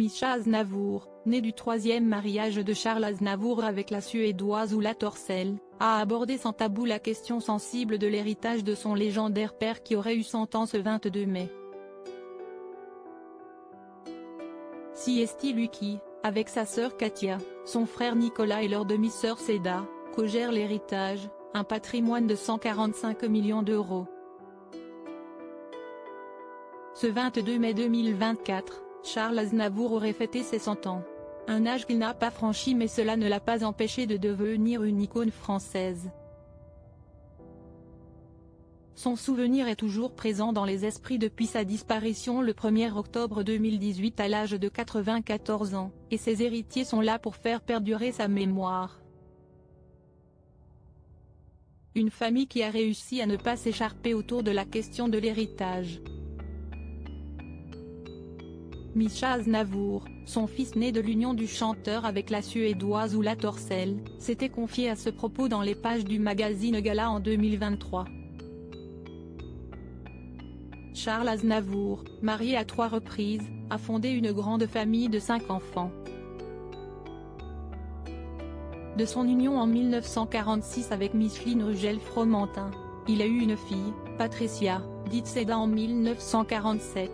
Mischa Aznavour, née du troisième mariage de Charles Aznavour avec la Suédoise Ulla Torssell, a abordé sans tabou la question sensible de l'héritage de son légendaire père qui aurait eu 100 ans ce 22 mai. Siesti Lucky, avec sa sœur Katia, son frère Nicolas et leur demi-sœur Seda, co-gère l'héritage, un patrimoine de 145 millions d'euros. Ce 22 mai 2024, Charles Aznavour aurait fêté ses 100 ans. Un âge qu'il n'a pas franchi, mais cela ne l'a pas empêché de devenir une icône française. Son souvenir est toujours présent dans les esprits depuis sa disparition le 1er octobre 2018 à l'âge de 94 ans, et ses héritiers sont là pour faire perdurer sa mémoire. Une famille qui a réussi à ne pas s'écharper autour de la question de l'héritage. Mischa Aznavour, son fils né de l'union du chanteur avec la Suédoise Ulla Torssell, s'était confié à ce propos dans les pages du magazine Gala en 2023. Charles Aznavour, marié à 3 reprises, a fondé une grande famille de 5 enfants. De son union en 1946 avec Micheline Rugel-Fromentin, il a eu une fille, Patricia, dite Seda en 1947.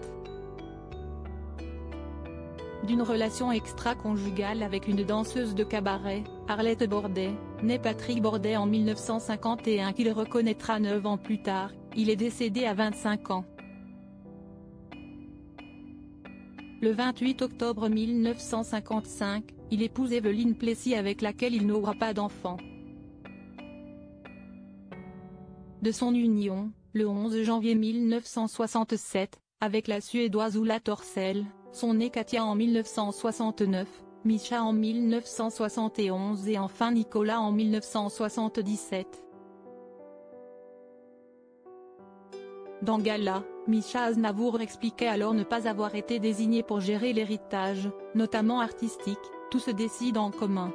D'une relation extra-conjugale avec une danseuse de cabaret, Arlette Bordet, née Patrick Bordet en 1951 qu'il reconnaîtra 9 ans plus tard, il est décédé à 25 ans. Le 28 octobre 1955, il épouse Evelyne Plessis avec laquelle il n'aura pas d'enfant. De son union, le 11 janvier 1967, avec la Suédoise Ulla Torssell, sont nés Katia en 1969, Mischa en 1971 et enfin Nicolas en 1977. Dans Gala, Mischa Aznavour expliquait alors ne pas avoir été désigné pour gérer l'héritage, notamment artistique, tout se décide en commun.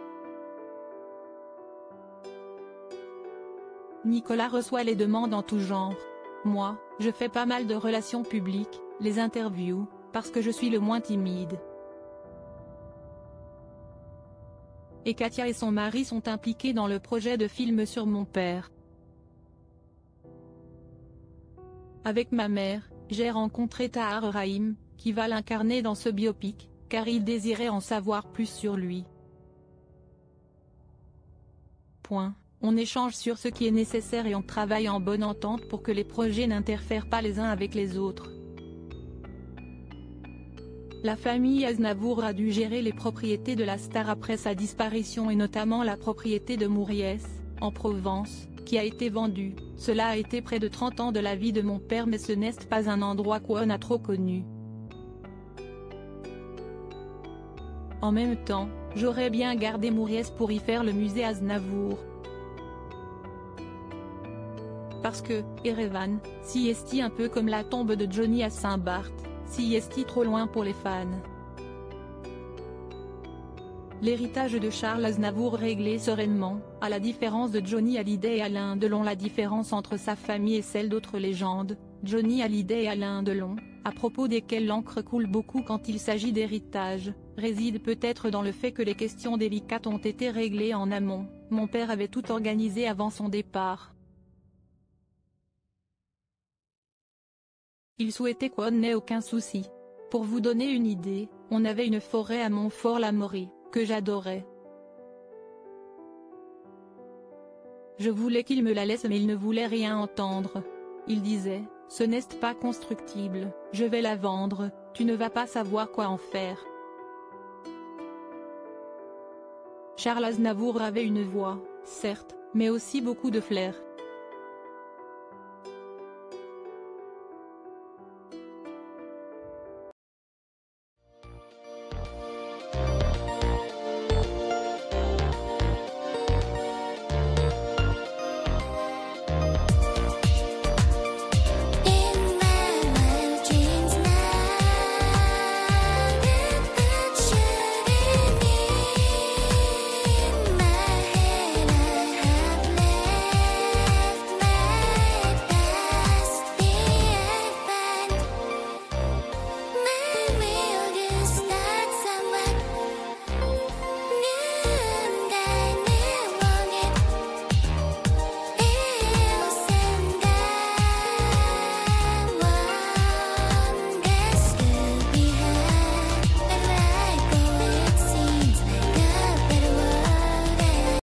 Nicolas reçoit les demandes en tout genre. Moi, je fais pas mal de relations publiques, les interviews, parce que je suis le moins timide. Et Katia et son mari sont impliqués dans le projet de film sur mon père. Avec ma mère, j'ai rencontré Tahar Rahim, qui va l'incarner dans ce biopic, car il désirait en savoir plus sur lui. On échange sur ce qui est nécessaire et on travaille en bonne entente pour que les projets n'interfèrent pas les uns avec les autres. La famille Aznavour a dû gérer les propriétés de la star après sa disparition et notamment la propriété de Mouriès, en Provence, qui a été vendue. Cela a été près de 30 ans de la vie de mon père, mais ce n'est pas un endroit qu'on a trop connu. En même temps, j'aurais bien gardé Mouriès pour y faire le musée Aznavour. Parce que, Erevan, Siesti un peu comme la tombe de Johnny à Saint-Barth, Siesti trop loin pour les fans. L'héritage de Charles Aznavour réglé sereinement, à la différence de Johnny Hallyday et Alain Delon. La différence entre sa famille et celle d'autres légendes, Johnny Hallyday et Alain Delon, à propos desquels l'encre coule beaucoup quand il s'agit d'héritage, réside peut-être dans le fait que les questions délicates ont été réglées en amont. Mon père avait tout organisé avant son départ. Il souhaitait qu'on n'ait aucun souci. Pour vous donner une idée, on avait une forêt à Montfort-l'Amaury, que j'adorais. Je voulais qu'il me la laisse mais il ne voulait rien entendre. Il disait, ce n'est pas constructible, je vais la vendre, tu ne vas pas savoir quoi en faire. Charles Aznavour avait une voix, certes, mais aussi beaucoup de flair.